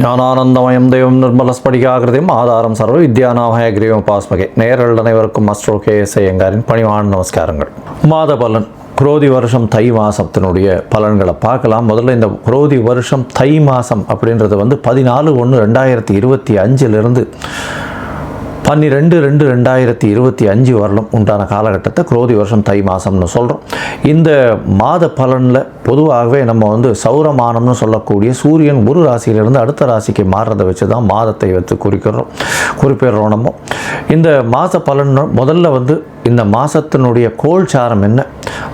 ஞானானந்தமயம் தெய்வம் நிர்மலஸ்படிகாகிருதியும் ஆதாரம் சர்வ வித்யாநாமய கிரீவம் பாஸ்மகே. நேயர்கள் அனைவருக்கும் அஸ்ட்ரோ KS ஐயங்காரின் பணிவான நமஸ்காரங்கள். மாத பலன் குரோதி வருஷம் தை மாதத்தினுடைய பலன்களை பார்க்கலாம். முதல்ல இந்த குரோதி வருஷம் தை மாதம் அப்படின்றது 14/1/2025 12/2/2025 வரலும் உண்டான காலகட்டத்தை குரோதி வருஷம் தை மாதம்னு சொல்கிறோம். இந்த மாத பலனில் பொதுவாகவே நம்ம சௌரமானம்னு சொல்லக்கூடிய சூரியன் ஒரு ராசியிலிருந்து அடுத்த ராசிக்கு மாறுறதை வச்சு தான் மாதத்தை வைத்து குறிப்பிடுறோம். நம்ம இந்த மாத பலன் முதல்ல இந்த மாதத்தினுடைய கோல்சாரம் என்ன,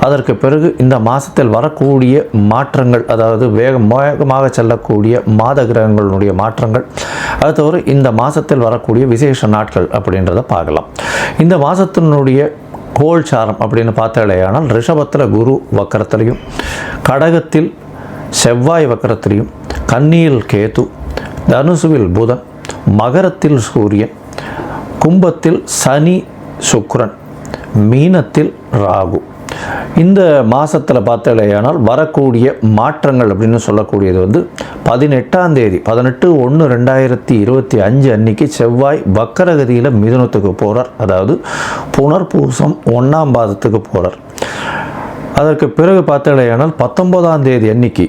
அதற்கு பிறகு இந்த மாதத்தில் வரக்கூடிய மாற்றங்கள், அதாவது வேகமாக செல்லக்கூடிய மாத கிரகங்களுடைய மாற்றங்கள், அது தவிர இந்த மாதத்தில் வரக்கூடிய விசேஷ நாட்கள் அப்படின்றத பார்க்கலாம். இந்த மாதத்தினுடைய கோல்சாரம் அப்படின்னு பார்த்தாலேயானால் ரிஷபத்தில் குரு வக்கரத்திலையும், கடகத்தில் செவ்வாய் வக்கரத்திலையும், கன்னியில் கேது, தனுசுவில் புதன், மகரத்தில் சூரியன், கும்பத்தில் சனி சுக்கிரன், மீனத்தில் ராகு. இந்த மாதத்தில் பார்த்தாலேயானால் வரக்கூடிய மாற்றங்கள் அப்படின்னு சொல்லக்கூடியது 18ஆம் தேதி 18/1/2025 அன்னைக்கு செவ்வாய் வக்கரகதியில் மிதுனத்துக்கு போகிறார். அதாவது புனர்பூசம் 1ஆம் பாதத்துக்கு போகிறார். அதற்கு பிறகு பார்த்தாலேயானால் 19ஆம் தேதி அன்னைக்கு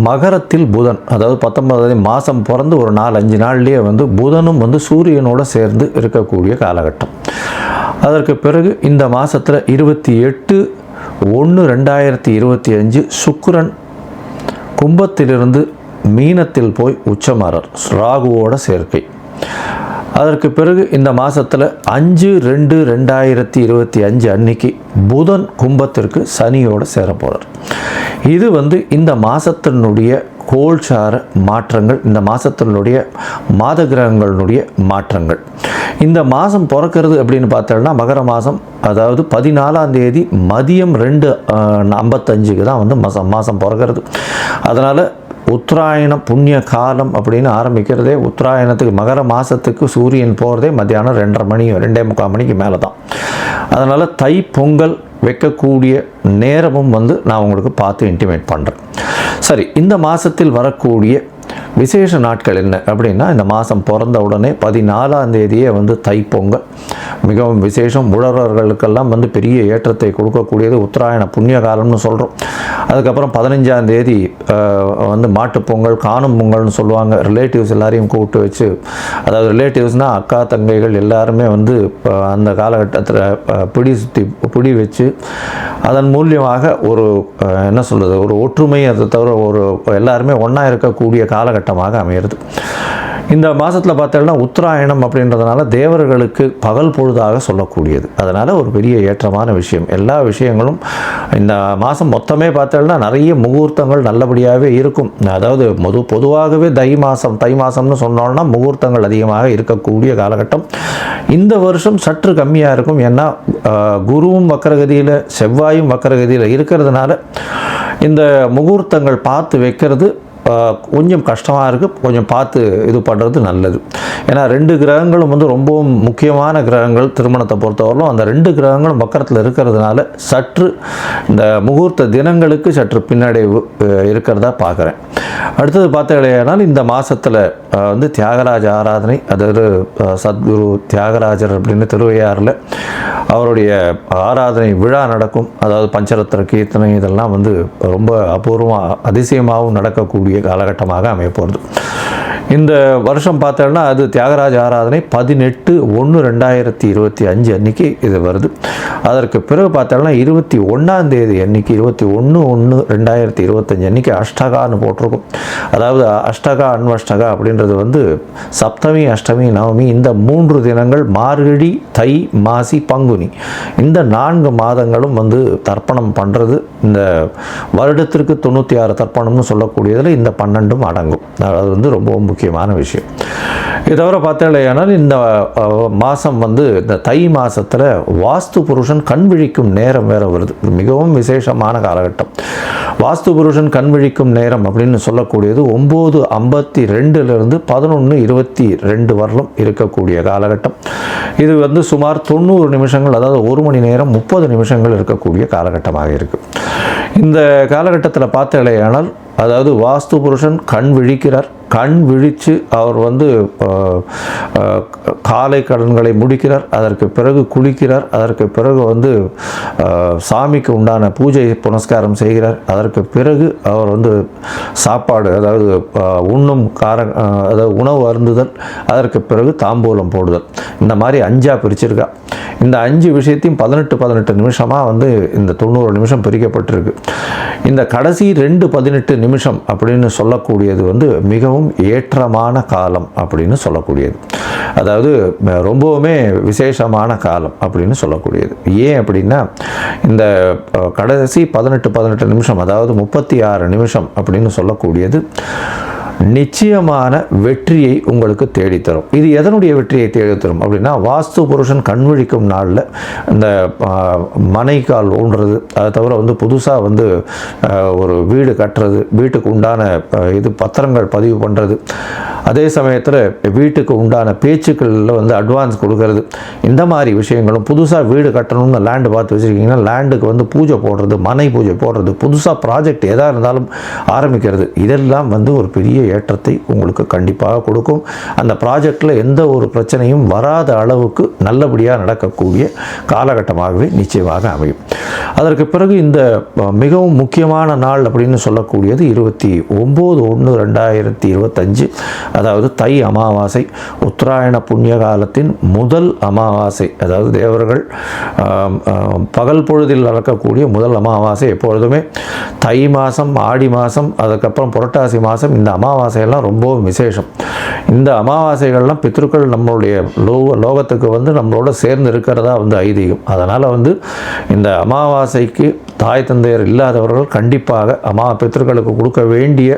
மகரத்தில் புதன், அதாவது 19ஆம் தேதி மாதம் பிறந்து ஒரு 4-5 நாள்லேயே புதனும் சூரியனோடு சேர்ந்து இருக்கக்கூடிய காலகட்டம். அதற்கு பிறகு இந்த மாதத்தில் 28/1/2025 சுக்கிரன் கும்பத்திலிருந்து மீனத்தில் போய் உச்சமாறார், ராகுவோட சேர்க்கை. அதற்கு பிறகு இந்த மாதத்தில் 5/2/2025 அன்னைக்கு புதன் கும்பத்திற்கு சனியோடு சேர போகிறார். இது இந்த மாதத்தினுடைய கோல்சார மாற்றங்கள், இந்த மாதத்தினுடைய மாத கிரகங்களுடைய மாற்றங்கள். இந்த மாதம் பிறக்கிறது அப்படின்னு பார்த்தோம்னா மகர மாதம், அதாவது 14ஆம் தேதி மதியம் 2:55 தான் மாதம் பிறக்கிறது. அதனால் உத்தராயணம் புண்ணிய காலம் அப்படின்னு ஆரம்பிக்கிறதே உத்தராயணத்துக்கு மகர மாதத்துக்கு சூரியன் போகிறதே மத்தியானம் 2:30 மணிக்கு மேலே தான். அதனால் தை பொங்கல் வைக்கக்கூடிய நேரமும் நான் உங்களுக்கு பார்த்து இன்டிமேட் பண்ணுறேன். சரி, இந்த மாதத்தில் வரக்கூடிய விசேஷ நாட்கள் என்ன அப்படின்னா, இந்த மாதம் பிறந்த உடனே 14ஆம் தேதியே தைப்பொங்கல் மிகவும் விசேஷம். உழவர்களுக்கெல்லாம் பெரிய ஏற்றத்தை கொடுக்கக்கூடியது உத்தராயண புண்ணிய காலம்னு சொல்கிறோம். அதுக்கப்புறம் 15ஆம் தேதி மாட்டுப்பொங்கல், காணும் பொங்கல்னு சொல்லுவாங்க. ரிலேட்டிவ்ஸ் எல்லாரையும் கூப்பிட்டு வச்சு, அதாவது ரிலேட்டிவ்ஸ்னால் அக்கா தங்கைகள் எல்லாருமே அந்த காலகட்டத்தில் பிடி வச்சு அதன் மூலியமாக ஒரு என்ன சொல்கிறது, ஒரு ஒற்றுமை, அதை தவிர ஒரு எல்லாருமே ஒன்றா இருக்கக்கூடிய காலகட்டமாக அமையிறது. இந்த மாதத்தில் பார்த்தோம்னா உத்தராயணம் அப்படின்றதுனால தேவர்களுக்கு பகல் பொழுதாக சொல்லக்கூடியது. அதனால் ஒரு பெரிய ஏற்றமான விஷயம். எல்லா விஷயங்களும் இந்த மாதம் மொத்தமே பார்த்தோம்னா நிறைய முகூர்த்தங்கள் நல்லபடியாகவே இருக்கும். அதாவது பொதுவாகவே தை மாதம்னு சொன்னோம்னா முகூர்த்தங்கள் அதிகமாக இருக்கக்கூடிய காலகட்டம். இந்த வருஷம் சற்று கம்மியாக இருக்கும். ஏன்னா குருவும் வக்கரகதியில் செவ்வாயும் வக்கரகதியில் இருக்கிறதுனால இந்த முகூர்த்தங்கள் பார்த்து வைக்கிறது கொஞ்சம் கஷ்டமாக இருக்குது. கொஞ்சம் பார்த்து இது பண்ணுறது நல்லது. ஏன்னா 2 கிரகங்களும் ரொம்பவும் முக்கியமான கிரகங்கள் திருமணத்தை பொறுத்தவரையிலும். அந்த 2 கிரகங்களும் வக்கரத்தில் இருக்கிறதுனால சற்று இந்த முகூர்த்த தினங்களுக்கு சற்று பின்னடைவு இருக்கிறதா பார்க்குறேன். அடுத்தது பார்த்தீங்கன்னா இந்த மாதத்தில் தியாகராஜ ஆராதனை, அதாவது சத்குரு தியாகராஜர் அப்படின்னு திருவையாறில் அவருடைய ஆராதனை விழா நடக்கும். அதாவது பஞ்சரத்ன கீர்த்தனை இதெல்லாம் ரொம்ப அபூர்வமாக அதிசயமாகவும் நடக்கக்கூடிய காலகட்டமாக அமைய போகிறது. இந்த வருஷம் பார்த்தோம்னா அது தியாகராஜ ஆராதனை 18/1/2025 அன்னைக்கு இது வருது. அதற்கு பிறகு பார்த்தோம்னா 21ஆம் தேதி அன்னைக்கு 21/1/2025 அன்னைக்கு அஷ்டகான்னு போட்டிருக்கும். அதாவது அஷ்டகா அன்வஷ்டகா அப்படின்றது சப்தமி அஷ்டமி நவமி இந்த 3 தினங்கள் மார்கழி தை மாசி பங்குனி இந்த 4 மாதங்களும் தர்ப்பணம் பண்ணுறது. இந்த வருடத்திற்கு 96 தர்ப்பணம்னு சொல்லக்கூடியதில் இந்த 12ம் அடங்கும். அது ரொம்ப முக்கியமான விஷயம். இதை தவிர பார்த்தாலேயானால் இந்த மாதம் வந்து இந்த தை மாதத்தில் வாஸ்து புருஷன் கண் விழிக்கும் நேரம் வேறு வருது. இது மிகவும் விசேஷமான காலகட்டம். வாஸ்து புருஷன் கண் விழிக்கும் நேரம் அப்படின்னு சொல்லக்கூடியது 9:52 11:22 வரலும் இருக்கக்கூடிய காலகட்டம். இது வந்து சுமார் 90 நிமிஷங்கள், அதாவது 1 மணி நேரம் 30 நிமிஷங்கள் இருக்கக்கூடிய காலகட்டமாக இருக்குது. இந்த காலகட்டத்தில் பார்த்தாலேயானால் அதாவது வாஸ்து புருஷன் கண் விழிக்கிறார். கண் விழித்து அவர் வந்து காலை கடன்களை முடிக்கிறார். அதற்கு பிறகு குளிக்கிறார். அதற்கு பிறகு வந்து சாமிக்கு உண்டான பூஜை புனஸ்காரம் செய்கிறார். அதற்கு பிறகு அவர் வந்து சாப்பாடு, அதாவது உண்ணும் அதாவது உணவு அருந்துதல், அதற்கு பிறகு தாம்பூலம் போடுதல், இந்த மாதிரி 5ஆக பிரிச்சிருக்கா. இந்த 5 விஷயத்தையும் 18 நிமிஷமாக வந்து இந்த 90 நிமிஷம் பிரிக்கப்பட்டிருக்கு. இந்த கடைசி 2-18 நிமிஷம் அப்படின்னு சொல்லக்கூடியது வந்து மிகவும் ஏற்றமான காலம் அப்படின்னு சொல்லக்கூடியது. அதாவது ரொம்பவுமே விசேஷமான காலம் அப்படின்னு சொல்லக்கூடியது. ஏன் அப்படின்னா இந்த கடைசி 18 நிமிஷம், அதாவது 36 நிமிஷம் அப்படின்னு சொல்லக்கூடியது நிச்சயமான வெற்றியை உங்களுக்கு தேடித்தரும். இது எதனுடைய வெற்றியை தேடித்தரும் அப்படின்னா, வாஸ்து புருஷன் கண்விழிக்கும் நாளில் இந்த மனைக்கால் ஊன்றது, அதை தவிர வந்து புதுசாக வந்து ஒரு வீடு கட்டுறது, வீட்டுக்கு உண்டான இது பத்திரங்கள் பதிவு பண்ணுறது, அதே சமயத்தில் வீட்டுக்கு உண்டான பேச்சுக்களில் வந்து அட்வான்ஸ் கொடுக்கறது, இந்த மாதிரி விஷயங்களும், புதுசாக வீடு கட்டணும்னு லேண்டு பார்த்து வச்சுருக்கீங்கன்னா லேண்டுக்கு வந்து பூஜை போடுறது, மனை பூஜை போடுறது, புதுசாக ப்ராஜெக்ட் எதாக இருந்தாலும் ஆரம்பிக்கிறது, இதெல்லாம் வந்து ஒரு பெரிய ஏற்றத்தை உங்களுக்கு கண்டிப்பாக கொடுக்கும். அந்த ப்ராஜெக்டில் எந்த ஒரு பிரச்சனையும் வராத அளவுக்கு நல்லபடியாக நடக்கக்கூடிய காலகட்டமாகவே நிச்சயமாக அமையும். அதற்கு பிறகு இந்த மிகவும் முக்கியமான நாள் அப்படின்னு சொல்லக்கூடியது 29/1/2025, அதாவது தை அமாவாசை, உத்தராயண புண்ணிய காலத்தின் முதல் அமாவாசை. அதாவது தேவர்கள் பகல் பொழுதில் நடக்கக்கூடிய முதல் அமாவாசை. எப்பொழுதுமே தை மாதம், ஆடி மாதம், அதுக்கப்புறம் புரட்டாசி மாதம், இந்த அமாவாசையெல்லாம் ரொம்ப விசேஷம். இந்த அமாவாசைகள்லாம் பித்ருக்கள் நம்மளுடைய லோகத்துக்கு வந்து நம்மளோட சேர்ந்து இருக்கிறதா வந்து ஐதீகம். அதனால் வந்து இந்த அமாவாசைக்கு தாய் தந்தையர் இல்லாதவர்கள் கண்டிப்பாக பித்ருக்களுக்கு கொடுக்க வேண்டிய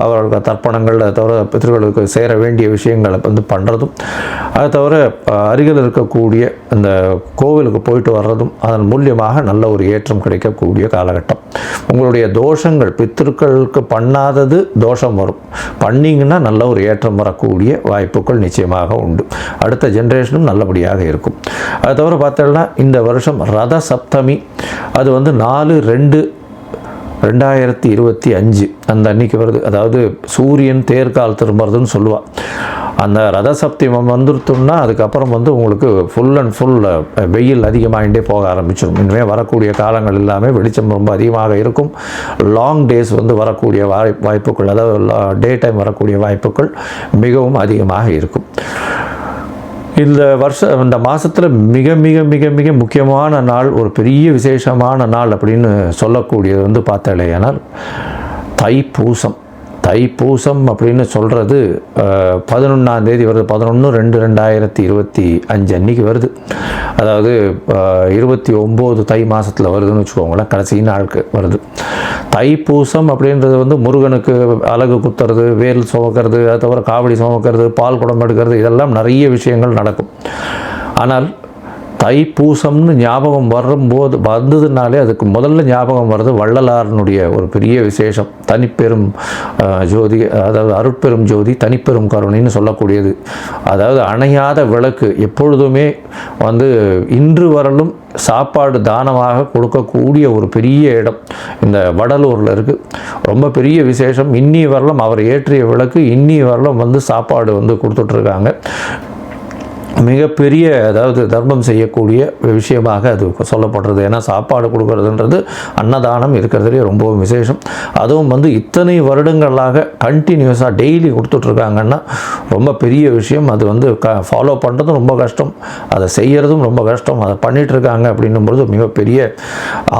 அவர்களுக்கு தர்ப்பணங்கள், அதை தவிர பித்ருக்களுக்கு சேர வேண்டிய விஷயங்களை வந்து பண்ணுறதும், அதை தவிர அருகில் இருக்கக்கூடிய இந்த கோவிலுக்கு போயிட்டு வர்றதும் அதன் மூலியமாக நல்ல ஒரு ஏற்றம் கிடைக்கக்கூடிய காலகட்டம். உங்களுடைய தோஷங்கள், பித்ருக்களுக்கு பண்ணாதது தோஷம் வரும், பண்ணிங்கன்னா நல்ல ஒரு ஏற்றம் வரக்கூடிய வாய்ப்புகள் நிச்சயமாக உண்டு. அடுத்த ஜென்ரேஷனும் நல்லபடியாக இருக்கும். அதை தவிர பார்த்தோம்னா இந்த வருஷம் ரத சப்தமி, அது வந்து 4/2/2025 அந்த அன்னைக்கு வருது. அதாவது சூரியன் தேர்கால் திரும்புறதுன்னு சொல்லுவாள். அந்த ரத சப்தமம் வந்துருத்தோம்னா அதுக்கப்புறம் வந்து உங்களுக்கு ஃபுல் அண்ட் ஃபுல் வெயில் அதிகமாகிட்டே போக ஆரம்பிச்சிடும். இனிமேல் வரக்கூடிய காலங்கள் எல்லாமே வெளிச்சம் ரொம்ப அதிகமாக இருக்கும். லாங் டேஸ் வந்து வரக்கூடிய வாய்ப்புகள், அதாவது டே டைம் வரக்கூடிய வாய்ப்புகள் மிகவும் அதிகமாக இருக்கும். இந்த மாதத்தில் மிக மிக மிக மிக முக்கியமான நாள், ஒரு பெரிய விசேஷமான நாள் அப்படின்னு சொல்லக்கூடியது வந்து பார்த்தாலேயானால் தைப்பூசம். தைப்பூசம் அப்படின்னு சொல்கிறது 11ஆம் தேதி வருது. 11/2/2025 அன்றைக்கி வருது. அதாவது 29 தை மாதத்தில் வருதுன்னு வச்சுக்கோங்களேன், கடைசி நாளுக்கு வருது. தைப்பூசம் அப்படின்றது வந்து முருகனுக்கு அலகு குத்துறது, வேல் சுமக்கிறது, அதை தவிர காவடி சுமக்கிறது, பால் குடம் எடுக்கிறது, இதெல்லாம் நிறைய விஷயங்கள் நடக்கும். ஆனால் தைப்பூசம்னு ஞாபகம் வந்ததுனாலே அதுக்கு முதல்ல ஞாபகம் வர்றது வள்ளலாரனுடைய ஒரு பெரிய விசேஷம், தனிப்பெரும் ஜோதி, அதாவது அருட்பெரும் ஜோதி தனிப்பெரும் கருணைன்னு சொல்லக்கூடியது. அதாவது அணையாத விளக்கு, எப்பொழுதுமே வந்து இன்று வரலும் சாப்பாடு தானமாக கொடுக்கக்கூடிய ஒரு பெரிய இடம் இந்த வடலூரில் இருக்குது. ரொம்ப பெரிய விசேஷம். இன்னி வரலும் அவர் ஏற்றிய விளக்கு இன்னி வரலும் வந்து சாப்பாடு வந்து கொடுத்துட்ருக்காங்க. மிகப்பெரிய, அதாவது தர்மம் செய்யக்கூடிய விஷயமாக அது சொல்லப்படுறது. ஏன்னா சாப்பாடு கொடுக்கறதுன்றது அன்னதானம் இருக்கிறதுலே ரொம்ப விசேஷம். அதுவும் வந்து இத்தனை வருடங்களாக கண்டினியூஸாக டெய்லி கொடுத்துட்ருக்காங்கன்னா ரொம்ப பெரிய விஷயம். அது வந்து ஃபாலோ பண்ணுறதும் ரொம்ப கஷ்டம், அதை செய்கிறதும் ரொம்ப கஷ்டம். அதை பண்ணிகிட்ருக்காங்க அப்படின்னும்பொழுது மிகப்பெரிய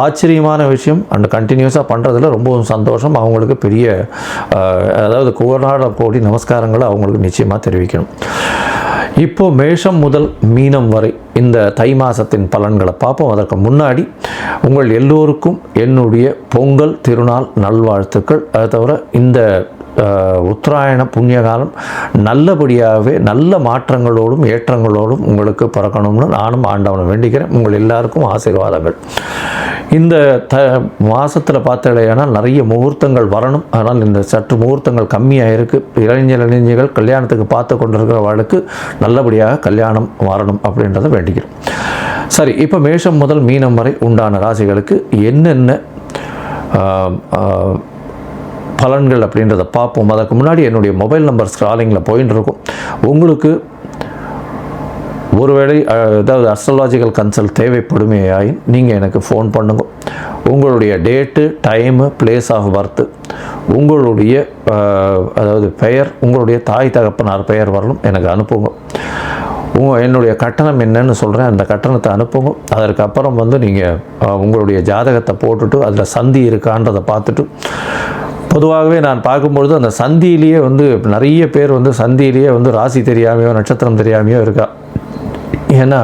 ஆச்சரியமான விஷயம். அண்ட் கண்டினியூஸாக பண்ணுறதுல ரொம்பவும் சந்தோஷம். அவங்களுக்கு பெரிய, அதாவது கோடி நமஸ்காரங்களை அவங்களுக்கு நிச்சயமாக தெரிவிக்கணும். இப்போது மேஷம் முதல் மீனம் வரை இந்த தை மாதத்தின் பலன்களை பார்ப்போம். அதற்கு முன்னாடி உங்கள் எல்லோருக்கும் என்னுடைய பொங்கல் திருநாள் நல்வாழ்த்துக்கள். அதை தவிர இந்த உத்தராயண புண்ணிய காலம் நல்லபடியாகவே நல்ல மாற்றங்களோடும் ஏற்றங்களோடும் உங்களுக்கு பிறக்கணும்னு நானும் ஆண்டவனை வேண்டிக்கிறேன். உங்கள் எல்லாருக்கும் ஆசீர்வாதங்கள். இந்த மாதத்தில் பார்த்தீங்கன்னா நிறைய முகூர்த்தங்கள் வரணும். ஆனால் இந்த சற்று முகூர்த்தங்கள் கம்மியாக இருக்குது. இளைஞர்கள் கல்யாணத்துக்கு பார்த்து கொண்டிருக்கிறவர்களுக்கு நல்லபடியாக கல்யாணம் வரணும் அப்படின்றத வேண்டிக்கிறோம். சரி, இப்போ மேஷம் முதல் மீனம் வரை உண்டான ராசிகளுக்கு என்னென்ன பலன்கள் அப்படின்றத பார்ப்போம். அதுக்கு முன்னாடி என்னுடைய மொபைல் நம்பர் ஸ்க்ராலிங்கில் போயின்னு இருக்கும். உங்களுக்கு ஒருவேளை ஏதாவது அஸ்ட்ராலாஜிக்கல் கன்சல்ட் தேவைப்படுமையாயின் நீங்கள் எனக்கு ஃபோன் பண்ணுங்க. உங்களுடைய date, time, place of birth, உங்களுடைய அதாவது பெயர், உங்களுடைய தாய் தகப்பனார் பெயர் வரணும் எனக்கு அனுப்புங்க. என்னுடைய கட்டணம் என்னன்னு சொல்கிறேன், அந்த கட்டணத்தை அனுப்புங்க. அதற்கப்புறம் நீங்கள் உங்களுடைய ஜாதகத்தை போட்டுட்டு அதில் சந்தி இருக்கான்றதை பார்த்துட்டு, பொதுவாகவே நான் பார்க்கும்பொழுது அந்த சந்தியிலேயே நிறைய பேர் சந்தியிலேயே ராசி தெரியாமையோ நட்சத்திரம் தெரியாமையோ இருக்கா. ஏன்னா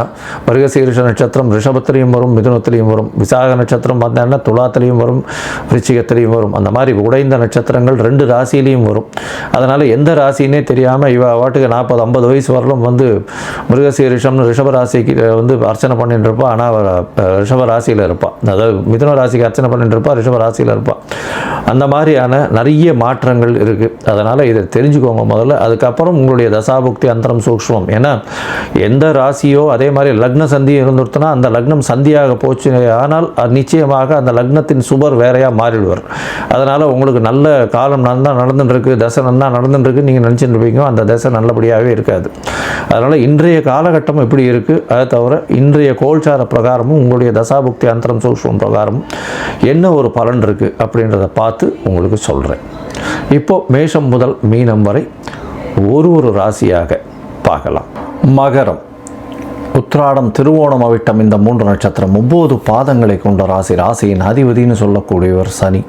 மிருகசீரிஷ நட்சத்திரம் ரிஷபத்திலையும் வரும், மிதுனத்திலையும் வரும். விசாக நட்சத்திரம் பார்த்தீங்கன்னா துலாத்திலையும் வரும், விருச்சிகத்திலையும் வரும். அந்த மாதிரி உடைந்த நட்சத்திரங்கள் 2 ராசியிலையும் வரும். அதனால் எந்த ராசினே தெரியாமல் இவ வாட்டுக்கு 40-50 வயசு வரலும் மிருகசீரிஷம்னு ரிஷப ராசிக்கு அர்ச்சனை பண்ணிட்டு இருப்பாள். ஆனால் ரிஷப ராசியில் இருப்பாள். அதாவது மிதுன ராசிக்கு அர்ச்சனை பண்ணிட்டு இருப்பாள், ரிஷப ராசியில் இருப்பாள். அந்த மாதிரியான நிறைய மாற்றங்கள் இருக்குது. அதனால் இதை தெரிஞ்சுக்கோங்க முதல்ல. அதுக்கப்புறம் உங்களுடைய தசாபுக்தி அந்தரம் சூக்ஷ்மம். ஏன்னா எந்த ராசியோ அதே மாதிரி லக்ன சந்தி இருந்துருத்துனா அந்த லக்னம் சந்தியாக போச்சு ஆனால் நிச்சயமாக அந்த லக்னத்தின் சுபர் வேறையாக மாறிடுவார். அதனால் உங்களுக்கு நல்ல காலம் நல்லா நடந்துட்டுருக்கு, தசை நல்லா நடந்துட்டுருக்கு நீங்கள் நினச்சிட்டு இருப்பீங்க, அந்த தசை நல்லபடியாகவே இருக்காது. அதனால் இன்றைய காலகட்டம் எப்படி இருக்குது, அதை தவிர இன்றைய கோல்சார பிரகாரமும் உங்களுடைய தசாபுக்தி அந்தரம் சூக்ஷ்மம் பிரகாரமும் என்ன ஒரு பலன் இருக்குது அப்படின்றத பார்த்து உங்களுக்கு சொல்கிறேன். இப்போது மேஷம் முதல் மீனம் வரை ஒரு ராசியாக பார்க்கலாம். மகரம், உத்திராடம், திருவோணம், அவிட்டம் இந்த 3 நட்சத்திரம் 9 பாதங்களை கொண்ட ராசி. ராசியின் அதிபதினு சொல்லக்கூடியவர் சனி.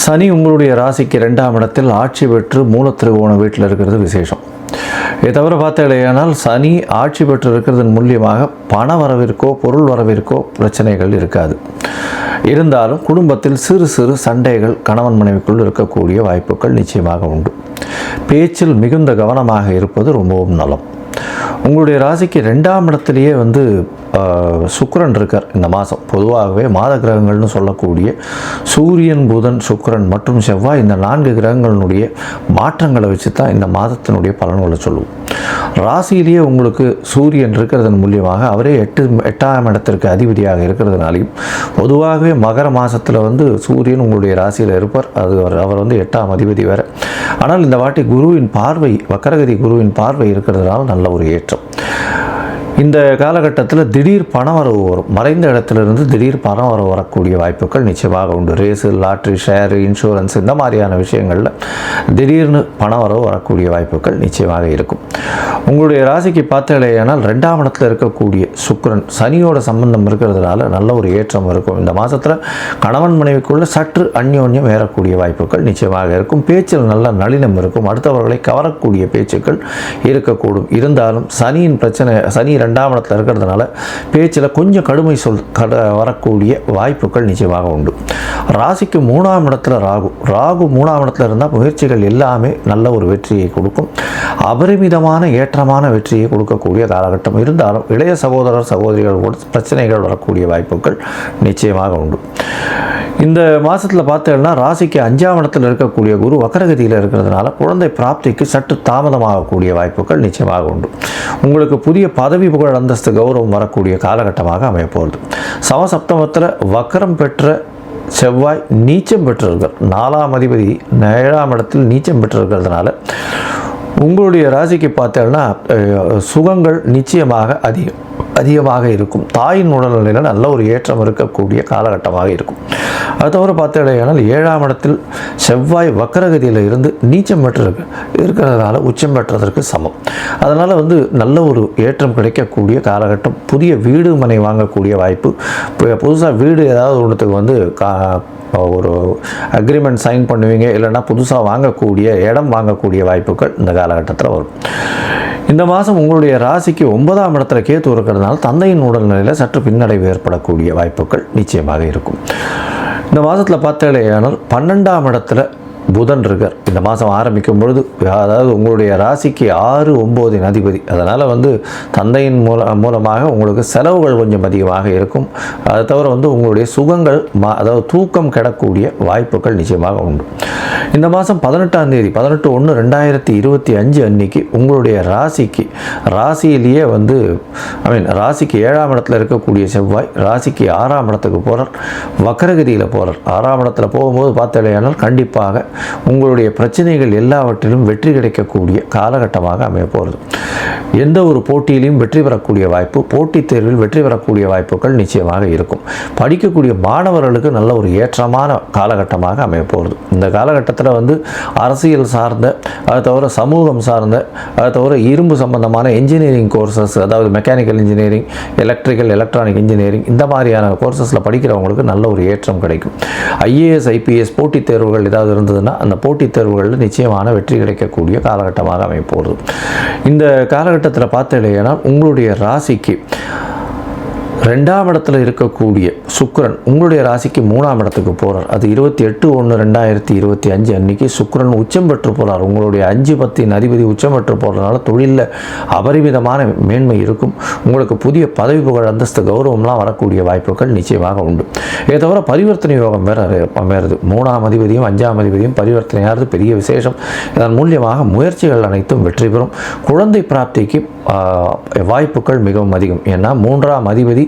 சனி உங்களுடைய ராசிக்கு 2ஆம் இடத்தில் ஆட்சி பெற்று மூல திருவோண வீட்டில் இருக்கிறது விசேஷம். இதை தவிர பார்த்தீங்கன்னா சனி ஆட்சி பெற்று இருக்கிறதன் மூலியமாக பண வரவிற்கோ பொருள் வரவிற்கோ பிரச்சனைகள் இருக்காது. இருந்தாலும் குடும்பத்தில் சிறு சிறு சண்டைகள் கணவன் மனைவிக்குள் இருக்கக்கூடிய வாய்ப்புகள் நிச்சயமாக உண்டு. பேச்சில் மிகுந்த கவனமாக இருப்பது ரொம்பவும் நலம். உங்களுடைய ராசிக்கு 2ஆம் இடத்துலையே சுக்கிரன் இருக்கார் இந்த மாதம். பொதுவாகவே மாத கிரகங்கள்னு சொல்லக்கூடிய சூரியன், புதன், சுக்கிரன் மற்றும் செவ்வாய் இந்த 4 கிரகங்களினுடைய மாற்றங்களை வச்சு தான் இந்த மாதத்தினுடைய பலன்களை சொல்லுவோம். ராசியிலேயே உங்களுக்கு சூரியன் இருக்கிறதன் மூலியமாக அவரே 8ஆம் இடத்திற்கு அதிபதியாக இருக்கிறதுனாலையும் பொதுவாகவே மகர மாதத்தில் சூரியன் உங்களுடைய ராசியில் இருப்பார். அவர் 8ஆம் அதிபதி வேறு. ஆனால் இந்த வாட்டி குருவின் பார்வை, வக்கரகதி குருவின் பார்வை இருக்கிறதுனால நல்ல ஒரு ஏற்றம். இந்த காலகட்டத்தில் திடீர் பணவரவு வரும். மறைந்த இடத்துலேருந்து திடீர் பணவரவு வரக்கூடிய வாய்ப்புகள் நிச்சயமாக உண்டு. ரேஸு, லாட்ரி, ஷேரு, இன்சூரன்ஸ் இந்த மாதிரியான விஷயங்களில் திடீர்னு பணவரவு வரக்கூடிய வாய்ப்புகள் நிச்சயமாக இருக்கும். உங்களுடைய ராசிக்கு பார்த்தீங்கன்னா 2ஆம் இடத்துல இருக்கக்கூடிய சுக்கிரன் சனியோட சம்பந்தம் இருக்கிறதுனால நல்ல ஒரு ஏற்றம் இருக்கும். இந்த மாதத்தில் கணவன் மனைவிக்குள்ள சற்று அந்யோன்யம் ஏறக்கூடிய வாய்ப்புகள் நிச்சயமாக இருக்கும். பேச்சில் நல்ல நளினம் இருக்கும். அடுத்தவர்களை கவரக்கூடிய பேச்சுக்கள் இருக்கக்கூடும். இருந்தாலும் சனியின் பிரச்சனை, சனி 2ஆம் இடத்துல இருக்கிறதுனால பேச்சில் கொஞ்சம் கடுமை வரக்கூடிய வாய்ப்புகள் நிச்சயமாக உண்டு. ராசிக்கு 3ஆம் இடத்துல ராகு 3ஆம் இடத்துல இருந்தால் முயற்சிகள் எல்லாமே நல்ல ஒரு வெற்றியை கொடுக்கும். அபரிமிதமான ஏற்றமான வெற்றியை கொடுக்கக்கூடிய காலகட்டம். இருந்தாலும் இளைய சகோதரர் சகோதரிகள் கூட பிரச்சனைகள் வரக்கூடிய வாய்ப்புகள் நிச்சயமாக உண்டு. இந்த மாதத்தில் பார்த்தீங்கன்னா ராசிக்கு 5ஆம் இடத்தில் இருக்கக்கூடிய குரு வக்கரகதியில் இருக்கிறதுனால குழந்தை பிராப்திக்கு சற்று தாமதமாகக்கூடிய வாய்ப்புகள் நிச்சயமாக உண்டு. உங்களுக்கு புதிய பதவி, புகழ், அந்தஸ்து, கௌரவம் வரக்கூடிய காலகட்டமாக அமையப்போகுது. சமசப்தமத்தில் வக்கரம் பெற்ற செவ்வாய் நீச்சம் பெற்றிருக்கார். 4ஆம் அதிபதி 7ஆம் இடத்தில் நீச்சம் பெற்றிருக்கிறதுனால உங்களுடைய ராசிக்கு பார்த்தீங்கன்னா சுகங்கள் நிச்சயமாக அதிகமாக இருக்கும். தாயின் உடல்நிலையில் நல்ல ஒரு ஏற்றம் இருக்கக்கூடிய காலகட்டமாக இருக்கும். அது தவிர பார்த்தீங்கன்னா 7ஆம் இடத்தில் செவ்வாய் வக்கரகதியில் இருந்து நீச்சம் இருக்கிறதுனால உச்சம் பெற்றதற்கு சமம். அதனால் நல்ல ஒரு ஏற்றம் கிடைக்கக்கூடிய காலகட்டம். புதிய வீடு மனை வாங்கக்கூடிய வாய்ப்பு. புதுசாக வீடு ஏதாவது ஒன்றுத்துக்கு ஒரு அக்ரிமெண்ட் சைன் பண்ணுவீங்க, இல்லைன்னா புதுசாக வாங்கக்கூடிய இடம் வாங்கக்கூடிய வாய்ப்புகள் இந்த காலகட்டத்தில் வரும். இந்த மாதம் உங்களுடைய ராசிக்கு 9ஆம் இடத்துல கேத்து இருக்கிறதுனால தந்தையின் உடல்நிலையில் சற்று பின்னடைவு ஏற்படக்கூடிய வாய்ப்புகள் நிச்சயமாக இருக்கும். இந்த மாதத்தில் பார்த்தீங்கன்னா 12ஆம் இடத்துல புதன் இருக்கார். இந்த மாதம் ஆரம்பிக்கும் பொழுது அதாவது உங்களுடைய ராசிக்கு 6, 9 அதிபதி. அதனால் வந்து தந்தையின் மூலமாக உங்களுக்கு செலவுகள் கொஞ்சம் அதிகமாக இருக்கும். அதை தவிர வந்து உங்களுடைய சுகங்கள் அதாவது தூக்கம் கெடக்கூடிய வாய்ப்புகள் நிச்சயமாக உண்டு. இந்த மாதம் 18ஆம் தேதி 18/1/2025 அன்னைக்கு உங்களுடைய ராசியிலேயே வந்து ராசிக்கு 7ஆம் இடத்துல இருக்கக்கூடிய செவ்வாய் ராசிக்கு 6ஆம் இடத்துக்கு போகிறார், வக்கரகதியில் போகிறார். 6ஆம் இடத்துல போகும்போது பார்த்தலையானால் கண்டிப்பாக உங்களுடைய பிரச்சனைகள் எல்லாவற்றிலும் வெற்றி கிடைக்கக்கூடிய காலகட்டமாக அமைய போகிறது. எந்த ஒரு போட்டியிலையும் வெற்றி பெறக்கூடிய வாய்ப்பு, போட்டித் தேர்வில் வெற்றி பெறக்கூடிய வாய்ப்புகள் நிச்சயமாக இருக்கும். படிக்கக்கூடிய மாணவர்களுக்கு நல்ல ஒரு ஏற்றமான காலகட்டமாக அமைய போகிறது. இந்த காலகட்டத்தில் வந்து அரசியல் சார்ந்த, அதை தவிர சமூகம் சார்ந்த, அதை தவிர இரும்பு சம்பந்தமான இன்ஜினியரிங் கோர்சஸ், அதாவது mechanical engineering, electrical, electronic engineering, இந்த மாதிரியான கோர்சஸில் படிக்கிறவங்களுக்கு நல்ல ஒரு ஏற்றம் கிடைக்கும். ஐஏஎஸ், ஐபிஎஸ் போட்டித் தேர்வுகள் ஏதாவது இருந்ததுன்னா அந்த போட்டித் தேர்வுகளில் நிச்சயமான வெற்றி கிடைக்கக்கூடிய காலகட்டமாக அமைய போகிறது. இந்த காலகட்டத்தில் பார்த்தீங்கன்னா உங்களுடைய ராசிக்கு 2ஆம் இடத்துல இருக்கக்கூடிய சுக்கிரன் உங்களுடைய ராசிக்கு 3ஆம் இடத்துக்கு போகிறார். அது 28/1/2025 அன்னைக்கு சுக்கிரன் உச்சம் பெற்று போகிறார். உங்களுடைய 5, 10 அதிபதி உச்சம் பெற்று போகிறதுனால தொழிலில் அபரிமிதமான மேன்மை இருக்கும். உங்களுக்கு புதிய பதவி, புகழ், அந்தஸ்து, கௌரவம்லாம் வரக்கூடிய வாய்ப்புகள் நிச்சயமாக உண்டு. இதை தவிர பரிவர்த்தனை யோகம் வேறு 3ஆம் அதிபதியும் 5ஆம் அதிபதியும் பரிவர்த்தனையாகிறது பெரிய விசேஷம். இதன் மூலியமாக முயற்சிகள் அனைத்தும் வெற்றி பெறும். குழந்தை பிராப்திக்கு வாய்ப்புகள் மிகவும் அதிகம். ஏன்னா 3ஆம் அதிபதி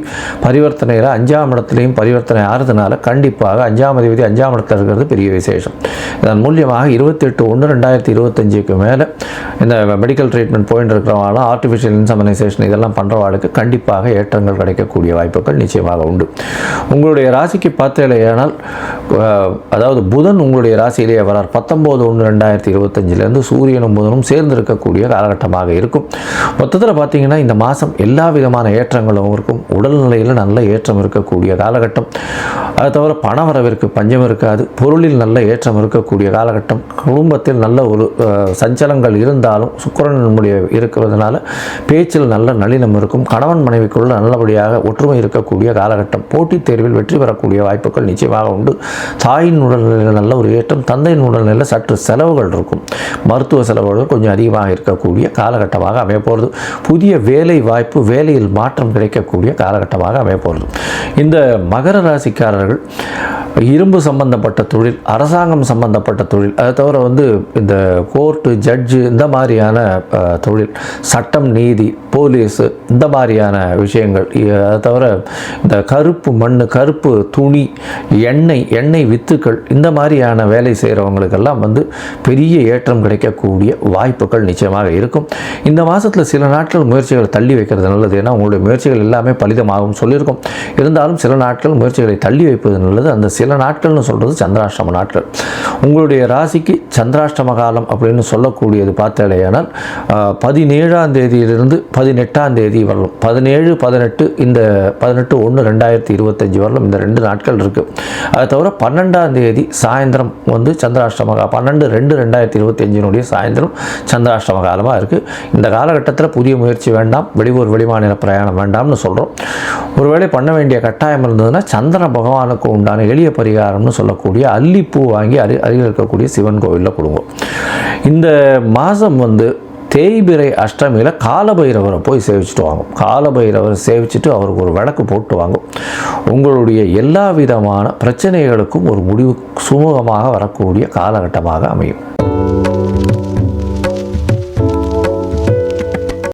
பரிவர்த்தனையில் 5ஆம் இடத்துலையும் பரிவர்த்தனை ஆகிறதுனால கண்டிப்பாக 5ஆம் அதிபதி 5ஆம் இடத்துல இருக்கிறது பெரிய விசேஷம். இதன் மூலியமாக 28/1/2025 மேலே இந்த மெடிக்கல் ட்ரீட்மெண்ட் போயிட்டு இருக்கிறவங்களாம் ஆர்டிஃபிஷியல் இன்செமினைசேஷன் இதெல்லாம் பண்ணுறவாளுக்கு கண்டிப்பாக ஏற்றங்கள் கிடைக்கக்கூடிய வாய்ப்புகள் நிச்சயமாக உண்டு. உங்களுடைய ராசிக்கு பார்த்தேனால் அதாவது புதன் உங்களுடைய ராசியிலேயே வரார். 19/1/2025 சூரியனும் புதனும் சேர்ந்து இருக்கக்கூடிய காலகட்டமாக இருக்கும். மொத்தத்தில் பார்த்தீங்கன்னா இந்த மாதம் எல்லா விதமான ஏற்றங்களும் இருக்கும். உடல்நிலையில் நல்ல ஏற்றம் இருக்கக்கூடிய காலகட்டம். அதை தவிர பண வரவிற்கு பஞ்சம் இருக்காது. பொருளில் நல்ல ஏற்றம் இருக்கக்கூடிய காலகட்டம். குடும்பத்தில் நல்ல ஒரு சஞ்சலங்கள் இருந்தாலும் சுக்கிரன் நம்முடைய இருக்கிறதுனால பேச்சில் நல்ல நளினம் இருக்கும். கணவன் மனைவிக்குள்ள நல்லபடியாக ஒற்றுமை இருக்கக்கூடிய காலகட்டம். போட்டித் தேர்வில் வெற்றி பெறக்கூடிய வாய்ப்புகள் நிச்சயமாக உண்டு. தாயின் உடல்நிலையில் நல்ல ஒரு ஏற்றம். தந்தையின் உடல்நிலையில் சற்று செலவுகள் இருக்கும். மருத்துவ செலவுகள் கொஞ்சம் அதிகமாக இருக்கக்கூடிய காலகட்டமாக அமைய போகிறது. புதிய வேலை வாய்ப்பு, வேலையில் மாற்றம் கிடைக்கக்கூடிய காலகட்டமாக அமைய போகிறது. இந்த மகர ராசிக்காரர்கள் இரும்பு சம்பந்தப்பட்ட தொழில், அரசாங்கம் சம்பந்தப்பட்ட தொழில், அதை தவிர வந்து இந்த கோர்ட்டு, ஜட்ஜு, இந்த மாதிரியான தொழில், சட்டம், நீதி, போலீஸு, இந்த மாதிரியான விஷயங்கள், அதை தவிர இந்த கருப்பு மண், கருப்பு துணி, எண்ணெய் வித்துக்கள், இந்த மாதிரியான வேலை செய்கிறவங்களுக்கெல்லாம் வந்து பெரிய ஏற்றம் கிடைக்கக்கூடிய வாய்ப்புகள் நிச்சயமாக இருக்கும். இந்த மாதத்தில் சில நாட்கள் முயற்சிகளை தள்ளி வைக்கிறது நல்லது. ஏன்னா உங்களுடைய முயற்சிகள் எல்லாமே பலிதமாகும் சொல்லியிருக்கோம். இருந்தாலும் சில நாட்கள் முயற்சிகளை தள்ளி வைப்பது நல்லது. அந்த சில நாட்கள்னு சொல்கிறது சந்திராஷ்டம நாட்கள். உங்களுடைய ராசிக்கு சந்திராஷ்டம காலம் அப்படின்னு சொல்லக்கூடியது பார்த்தாலேயானால் 17ஆம் தேதியிலிருந்து 18ஆம் தேதி வரலும், 17, 18 இந்த 18/1/2025 வரலும் இந்த 2 நாட்கள் இருக்குது. அதை தவிர 12ஆம் தேதி சாயந்தரம் வந்து சந்திராஷ்டம 12/2/2025 சாயந்தரம் சந்திராஷ்டம காலமாக இருக்குது. இந்த காலகட்டத்தில் புதிய முயற்சி வேண்டாம், வெளியூர் வெளிமாநில பிரயாணம் வேண்டாம்னு சொல்கிறோம். ஒருவேளை பண்ண வேண்டிய கட்டாயம் இருந்ததுன்னா சந்திர பகவானுக்கு உண்டான எளிய பரிகாரம்னு சொல்லக்கூடிய அல்லிப்பூ வாங்கி அருகில் இருக்கக்கூடிய சிவன் கோவிலில் கொடுங்க. இந்த மாதம் வந்து தேய்பிறை அஷ்டமியில் காலபைரவரை போய் சேவிச்சுட்டு வாங்கும். காலபைரவரை சேவிச்சுட்டு அவருக்கு ஒரு விளக்கு போட்டு வாங்கும். உங்களுடைய எல்லா விதமான பிரச்சனைகளுக்கும் ஒரு முடிவு சுமூகமாக வரக்கூடிய காலகட்டமாக அமையும்.